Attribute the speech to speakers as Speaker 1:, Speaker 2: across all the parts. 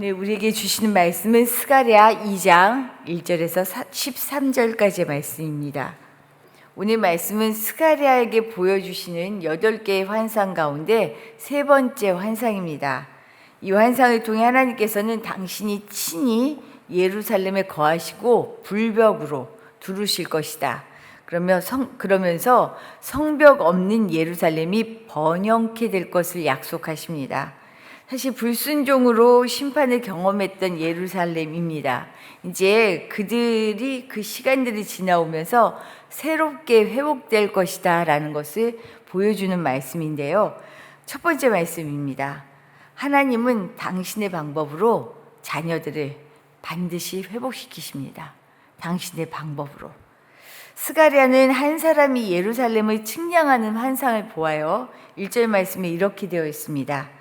Speaker 1: 오늘 우리에게 주시는 말씀은 스가랴 2장 1절에서 13절까지의 말씀입니다. 오늘 말씀은 스가랴에게 보여주시는 8개의 환상 가운데 세 번째 환상입니다. 이 환상을 통해 하나님께서는 당신이 친히 예루살렘에 거하시고 불벽으로 두르실 것이다. 그러면서 성벽 없는 예루살렘이 번영케 될 것을 약속하십니다. 사실 불순종으로 심판을 경험했던 예루살렘입니다. 이제 그들이 그 시간들이 지나오면서 새롭게 회복될 것이다 라는 것을 보여주는 말씀인데요. 첫 번째 말씀입니다. 하나님은 당신의 방법으로 자녀들을 반드시 회복시키십니다. 당신의 방법으로. 스가랴는 한 사람이 예루살렘을 측량하는 환상을 보아요. 1절 말씀에 이렇게 되어 있습니다.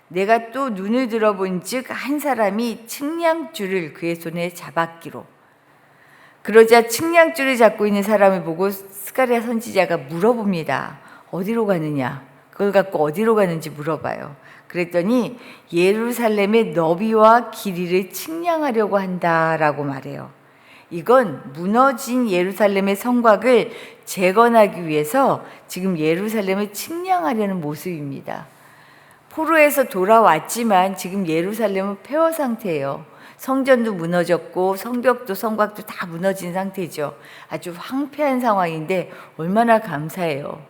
Speaker 1: 내가 또 눈을 들어본 즉 한 사람이 측량줄을 그의 손에 잡았기로. 그러자 측량줄을 잡고 있는 사람을 보고 스가랴 선지자가 물어봅니다. 어디로 가느냐? 그걸 갖고 어디로 가는지 물어봐요. 그랬더니 예루살렘의 너비와 길이를 측량하려고 한다라고 말해요. 이건 무너진 예루살렘의 성곽을 재건하기 위해서 지금 예루살렘을 측량하려는 모습입니다. 포로에서 돌아왔지만 지금 예루살렘은 폐허 상태예요. 성전도 무너졌고 성벽도 성곽도 다 무너진 상태죠. 아주 황폐한 상황인데 얼마나 감사해요.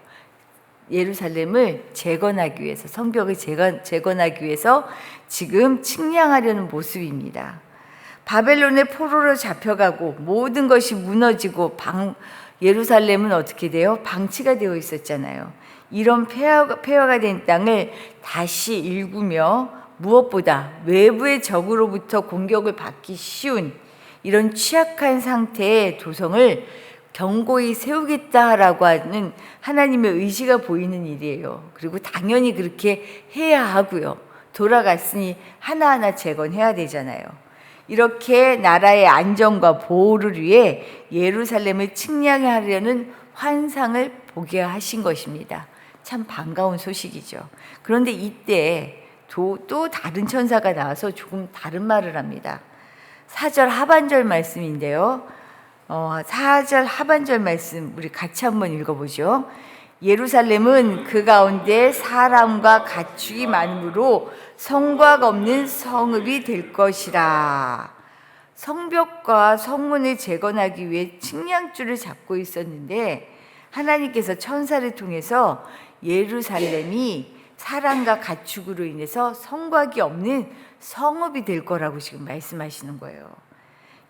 Speaker 1: 예루살렘을 재건하기 위해서, 성벽을 재건하기 위해서 지금 측량하려는 모습입니다. 바벨론의 포로로 잡혀가고 모든 것이 무너지고 예루살렘은 어떻게 돼요? 방치가 되어 있었잖아요. 이런 폐허가 된 땅을 다시 일구며 무엇보다 외부의 적으로부터 공격을 받기 쉬운 이런 취약한 상태의 도성을 견고히 세우겠다라고 하는 하나님의 의지가 보이는 일이에요. 그리고 당연히 그렇게 해야 하고요. 돌아갔으니 하나하나 재건해야 되잖아요. 이렇게 나라의 안정과 보호를 위해 예루살렘을 측량하려는 환상을 보게 하신 것입니다. 참 반가운 소식이죠. 그런데 이때 또 다른 천사가 나와서 조금 다른 말을 합니다. 4절 하반절 말씀인데요. 4절 하반절 말씀 우리 같이 한번 읽어보죠. 예루살렘은 그 가운데 사람과 가축이 많으므로 성곽 없는 성읍이 될 것이라. 성벽과 성문을 재건하기 위해 측량줄을 잡고 있었는데 하나님께서 천사를 통해서 예루살렘이 사람과 가축으로 인해서 성곽이 없는 성읍이 될 거라고 지금 말씀하시는 거예요.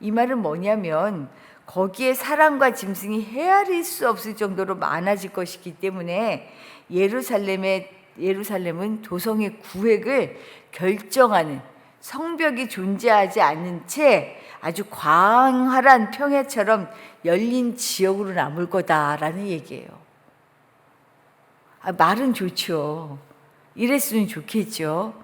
Speaker 1: 이 말은 뭐냐면 거기에 사람과 짐승이 헤아릴 수 없을 정도로 많아질 것이기 때문에 예루살렘은 도성의 구획을 결정하는 성벽이 존재하지 않는 채 아주 광활한 평야처럼 열린 지역으로 남을 거다라는 얘기예요. 말은 좋죠. 이랬으면 좋겠죠.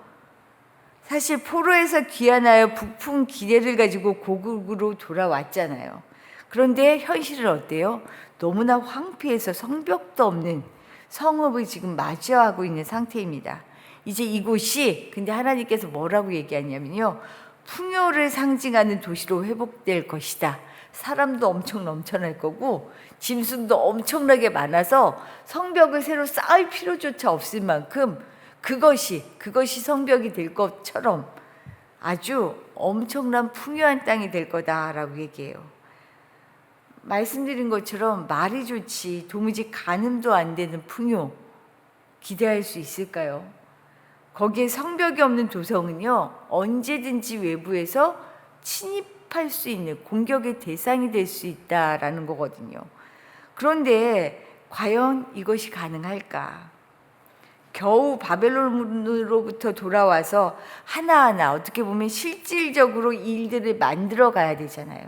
Speaker 1: 사실 포로에서 귀환하여 부푼 기대를 가지고 고국으로 돌아왔잖아요. 그런데 현실은 어때요? 너무나 황폐해서 성벽도 없는 성읍을 지금 마주하고 있는 상태입니다. 이제 이곳이 근데 하나님께서 뭐라고 얘기하냐면요. 풍요를 상징하는 도시로 회복될 것이다. 사람도 엄청 넘쳐날 거고 짐승도 엄청나게 많아서 성벽을 새로 쌓을 필요조차 없을 만큼 그것이 성벽이 될 것처럼 아주 엄청난 풍요한 땅이 될 거다라고 얘기해요. 말씀드린 것처럼 말이 좋지 도무지 가늠도 안 되는 풍요 기대할 수 있을까요? 거기에 성벽이 없는 도성은요 언제든지 외부에서 침입할 수 있는 공격의 대상이 될 수 있다라는 거거든요. 그런데 과연 이것이 가능할까? 겨우 바벨론으로부터 돌아와서 하나하나 어떻게 보면 실질적으로 일들을 만들어 가야 되잖아요.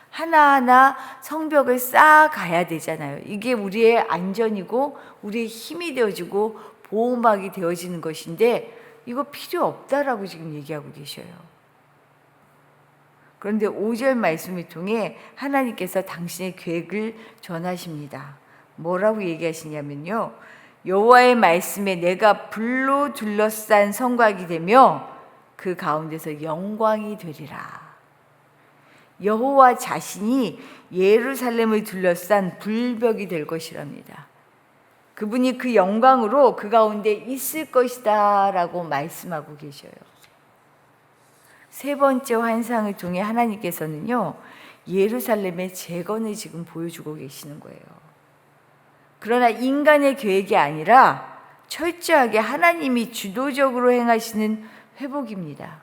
Speaker 1: 하나하나 성벽을 쌓아가야 되잖아요. 이게 우리의 안전이고 우리의 힘이 되어지고 보호막이 되어지는 것인데 이거 필요 없다라고 지금 얘기하고 계셔요. 그런데 5절 말씀을 통해 하나님께서 당신의 계획을 전하십니다. 뭐라고 얘기하시냐면요. 여호와의 말씀에 내가 불로 둘러싼 성곽이 되며 그 가운데서 영광이 되리라. 여호와 자신이 예루살렘을 둘러싼 불벽이 될 것이랍니다. 그분이 그 영광으로 그 가운데 있을 것이다 라고 말씀하고 계셔요. 세 번째 환상을 통해 하나님께서는요, 예루살렘의 재건을 지금 보여주고 계시는 거예요. 그러나 인간의 계획이 아니라 철저하게 하나님이 주도적으로 행하시는 회복입니다.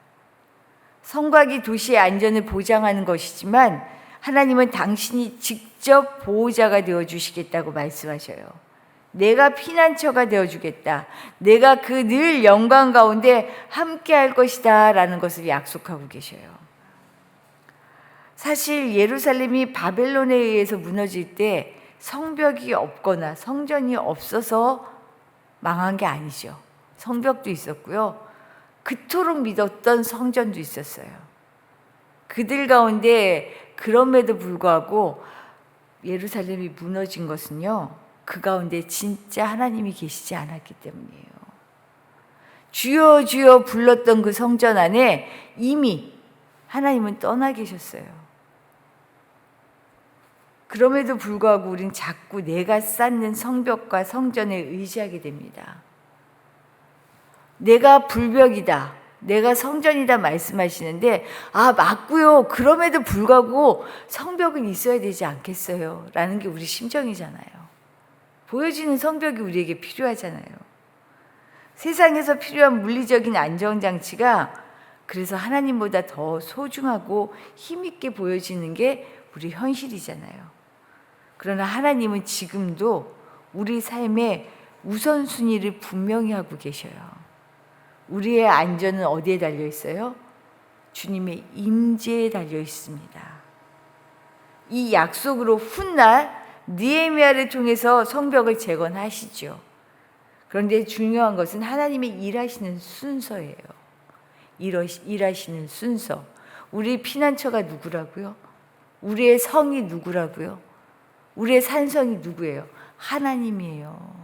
Speaker 1: 성곽이 도시의 안전을 보장하는 것이지만 하나님은 당신이 직접 보호자가 되어주시겠다고 말씀하셔요. 내가 피난처가 되어주겠다. 내가 그 늘 영광 가운데 함께 할 것이다 라는 것을 약속하고 계셔요. 사실 예루살렘이 바벨론에 의해서 무너질 때 성벽이 없거나 성전이 없어서 망한 게 아니죠. 성벽도 있었고요. 그토록 믿었던 성전도 있었어요. 그들 가운데 그럼에도 불구하고 예루살렘이 무너진 것은요, 그 가운데 진짜 하나님이 계시지 않았기 때문이에요. 주여 주여 불렀던 그 성전 안에 이미 하나님은 떠나 계셨어요. 그럼에도 불구하고 우린 자꾸 내가 쌓는 성벽과 성전에 의지하게 됩니다. 내가 불벽이다, 내가 성전이다 말씀하시는데, 맞고요. 그럼에도 불구하고 성벽은 있어야 되지 않겠어요? 라는 게 우리 심정이잖아요. 보여지는 성벽이 우리에게 필요하잖아요. 세상에서 필요한 물리적인 안정장치가 그래서 하나님보다 더 소중하고 힘있게 보여지는 게 우리 현실이잖아요. 그러나 하나님은 지금도 우리 삶의 우선순위를 분명히 하고 계셔요. 우리의 안전은 어디에 달려 있어요? 주님의 임재에 달려 있습니다. 이 약속으로 훗날 느헤미야를 통해서 성벽을 재건하시죠. 그런데 중요한 것은 하나님의 일하시는 순서예요. 일하시는 순서. 우리 피난처가 누구라고요? 우리의 성이 누구라고요? 우리의 산성이 누구예요? 하나님이에요.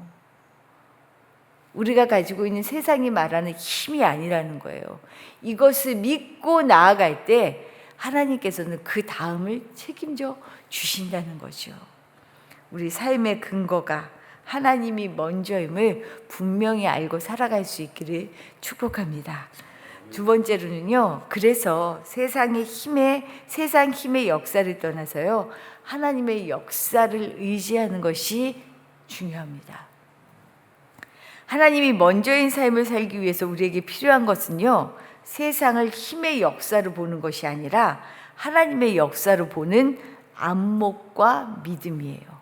Speaker 1: 우리가 가지고 있는 세상이 말하는 힘이 아니라는 거예요. 이것을 믿고 나아갈 때 하나님께서는 그 다음을 책임져 주신다는 거죠. 우리 삶의 근거가 하나님이 먼저임을 분명히 알고 살아갈 수 있기를 축복합니다. 두 번째로는요, 그래서 세상 힘의 역사를 떠나서요, 하나님의 역사를 의지하는 것이 중요합니다. 하나님이 먼저인 삶을 살기 위해서 우리에게 필요한 것은요, 세상을 힘의 역사로 보는 것이 아니라 하나님의 역사로 보는 안목과 믿음이에요.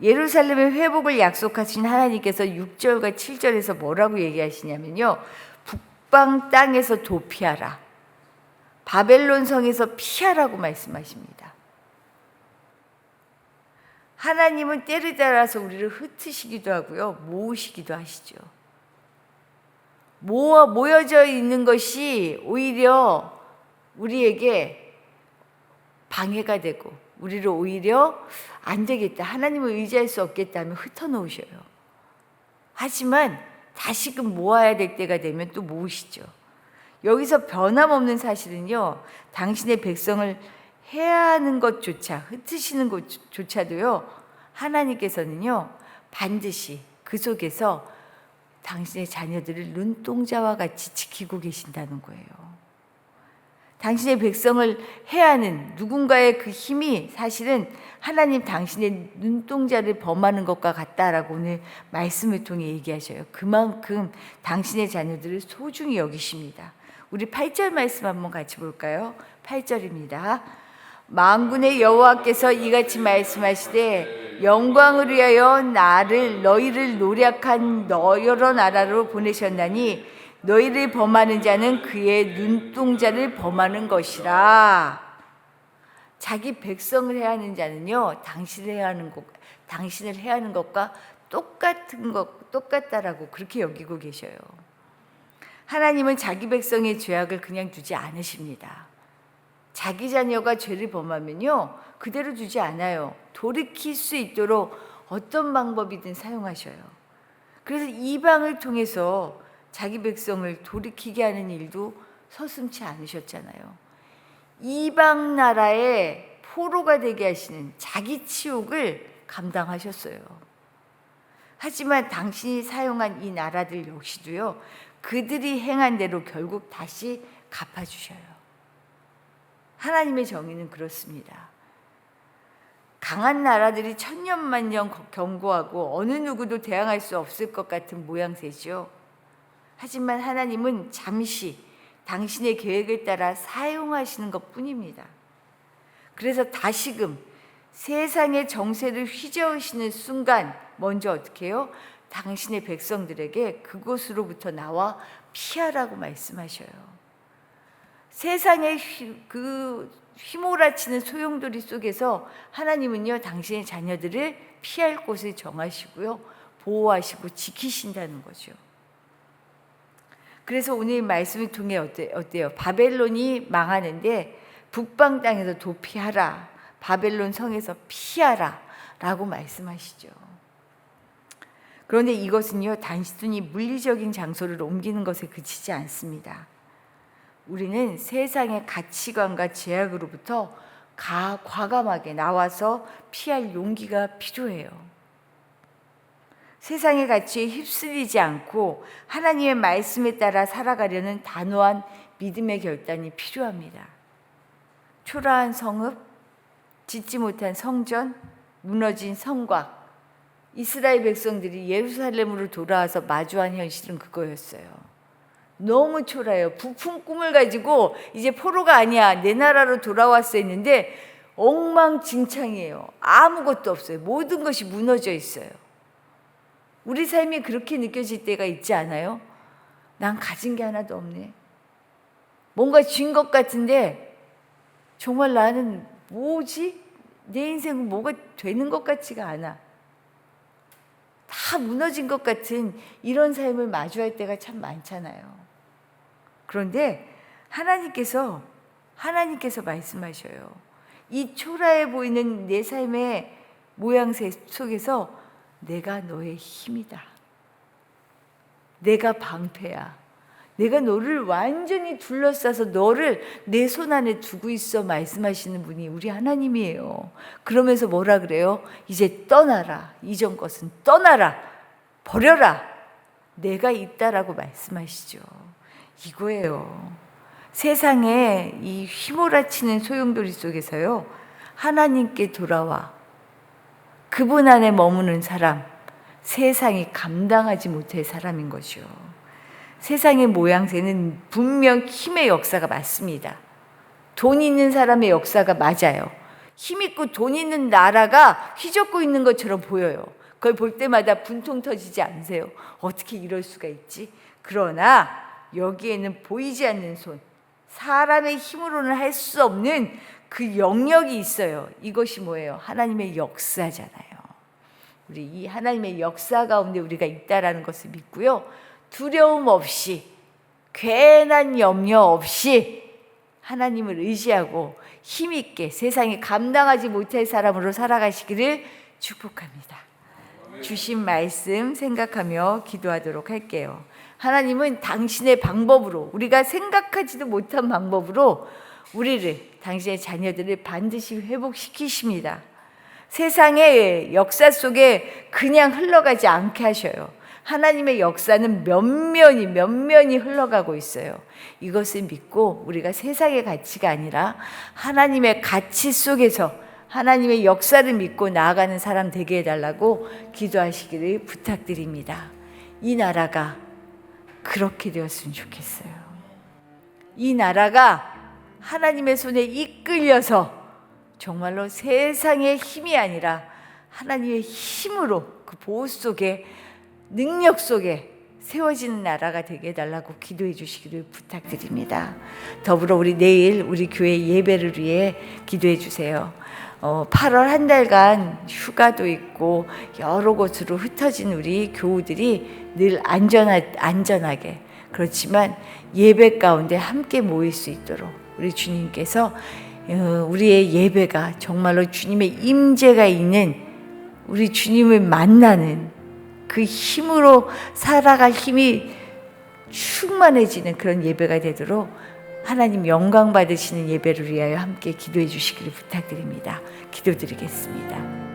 Speaker 1: 예루살렘의 회복을 약속하신 하나님께서 6절과 7절에서 뭐라고 얘기하시냐면요, 북방 땅에서 도피하라, 바벨론 성에서 피하라고 말씀하십니다. 하나님은 때를 따라서 우리를 흩으시기도 하고요, 모으시기도 하시죠. 모여져 있는 것이 오히려 우리에게 방해가 되고, 우리를 오히려 안 되겠다, 하나님을 의지할 수 없겠다 하면 흩어놓으셔요. 하지만 다시금 모아야 될 때가 되면 또 모으시죠. 여기서 변함없는 사실은요, 당신의 백성을 해야 하는 것조차, 흩으시는 것조차도요, 하나님께서는요, 반드시 그 속에서 당신의 자녀들을 눈동자와 같이 지키고 계신다는 거예요. 당신의 백성을 해야 하는 누군가의 그 힘이 사실은 하나님 당신의 눈동자를 범하는 것과 같다라고 오늘 말씀을 통해 얘기하셔요. 그만큼 당신의 자녀들을 소중히 여기십니다. 우리 8절 말씀 한번 같이 볼까요? 8절입니다. 만군의 여호와께서 이같이 말씀하시되 영광을 위하여 너희를 노력한 여러 나라로 보내셨나니 너희를 범하는 자는 그의 눈동자를 범하는 것이라. 자기 백성을 해야 하는 자는요, 당신을 해야 하는 것과 똑같다라고 그렇게 여기고 계셔요. 하나님은 자기 백성의 죄악을 그냥 두지 않으십니다. 자기 자녀가 죄를 범하면요, 그대로 두지 않아요. 돌이킬 수 있도록 어떤 방법이든 사용하셔요. 그래서 이방을 통해서 자기 백성을 돌이키게 하는 일도 서슴지 않으셨잖아요. 이방 나라의 포로가 되게 하시는 자기 치욕을 감당하셨어요. 하지만 당신이 사용한 이 나라들 역시도요, 그들이 행한 대로 결국 다시 갚아주셔요. 하나님의 정의는 그렇습니다. 강한 나라들이 천년만년 견고하고 어느 누구도 대항할 수 없을 것 같은 모양새죠. 하지만 하나님은 잠시 당신의 계획을 따라 사용하시는 것 뿐입니다. 그래서 다시금 세상의 정세를 휘저으시는 순간 먼저 어떻게 해요? 당신의 백성들에게 그곳으로부터 나와 피하라고 말씀하셔요. 세상의 휘몰아치는 소용돌이 속에서 하나님은요, 당신의 자녀들을 피할 곳을 정하시고요, 보호하시고 지키신다는 거죠. 그래서 오늘 말씀을 통해 어때요? 바벨론이 망하는데 북방 땅에서 도피하라, 바벨론 성에서 피하라 라고 말씀하시죠. 그런데 이것은요, 단순히 물리적인 장소를 옮기는 것에 그치지 않습니다. 우리는 세상의 가치관과 제약으로부터 과감하게 나와서 피할 용기가 필요해요. 세상의 가치에 휩쓸리지 않고 하나님의 말씀에 따라 살아가려는 단호한 믿음의 결단이 필요합니다. 초라한 성읍, 짓지 못한 성전, 무너진 성곽, 이스라엘 백성들이 예루살렘으로 돌아와서 마주한 현실은 그거였어요. 너무 초라해요. 부푼 꿈을 가지고 이제 포로가 아니야, 내 나라로 돌아왔어 했는데 엉망진창이에요. 아무것도 없어요. 모든 것이 무너져 있어요. 우리 삶이 그렇게 느껴질 때가 있지 않아요? 난 가진 게 하나도 없네. 뭔가 쥔 것 같은데 정말 나는 뭐지? 내 인생은 뭐가 되는 것 같지가 않아. 다 무너진 것 같은 이런 삶을 마주할 때가 참 많잖아요. 그런데 하나님께서 말씀하셔요. 이 초라해 보이는 내 삶의 모양새 속에서 내가 너의 힘이다. 내가 방패야. 내가 너를 완전히 둘러싸서 너를 내 손 안에 두고 있어 말씀하시는 분이 우리 하나님이에요. 그러면서 뭐라 그래요? 이제 떠나라. 이전 것은 떠나라. 버려라. 내가 있다라고 말씀하시죠. 이거예요. 세상에 이 휘몰아치는 소용돌이 속에서요, 하나님께 돌아와 그분 안에 머무는 사람, 세상이 감당하지 못할 사람인 것이요. 세상의 모양새는 분명 힘의 역사가 맞습니다. 돈 있는 사람의 역사가 맞아요. 힘 있고 돈 있는 나라가 휘젓고 있는 것처럼 보여요. 그걸 볼 때마다 분통 터지지 않으세요? 어떻게 이럴 수가 있지? 그러나 여기에는 보이지 않는 손, 사람의 힘으로는 할 수 없는 그 영역이 있어요. 이것이 뭐예요? 하나님의 역사잖아요. 우리 이 하나님의 역사 가운데 우리가 있다라는 것을 믿고요, 두려움 없이, 괜한 염려 없이 하나님을 의지하고 힘있게 세상이 감당하지 못할 사람으로 살아가시기를 축복합니다. 주신 말씀 생각하며 기도하도록 할게요. 하나님은 당신의 방법으로, 우리가 생각하지도 못한 방법으로 우리를, 당신의 자녀들을 반드시 회복시키십니다. 세상의 역사 속에 그냥 흘러가지 않게 하셔요. 하나님의 역사는 면면이 흘러가고 있어요. 이것을 믿고 우리가 세상의 가치가 아니라 하나님의 가치 속에서 하나님의 역사를 믿고 나아가는 사람 되게 해달라고 기도하시기를 부탁드립니다. 이 나라가 그렇게 되었으면 좋겠어요. 이 나라가 하나님의 손에 이끌려서 정말로 세상의 힘이 아니라 하나님의 힘으로 그 보호 속에, 능력 속에 세워지는 나라가 되게 해달라고 기도해 주시기를 부탁드립니다. 더불어 우리 내일 우리 교회 예배를 위해 기도해 주세요. 8월 한 달간 휴가도 있고 여러 곳으로 흩어진 우리 교우들이 늘 안전하게, 그렇지만 예배 가운데 함께 모일 수 있도록 우리 주님께서 우리의 예배가 정말로 주님의 임재가 있는, 우리 주님을 만나는 그 힘으로 살아갈 힘이 충만해지는 그런 예배가 되도록 하나님 영광 받으시는 예배를 위하여 함께 기도해 주시기를 부탁드립니다. 기도드리겠습니다.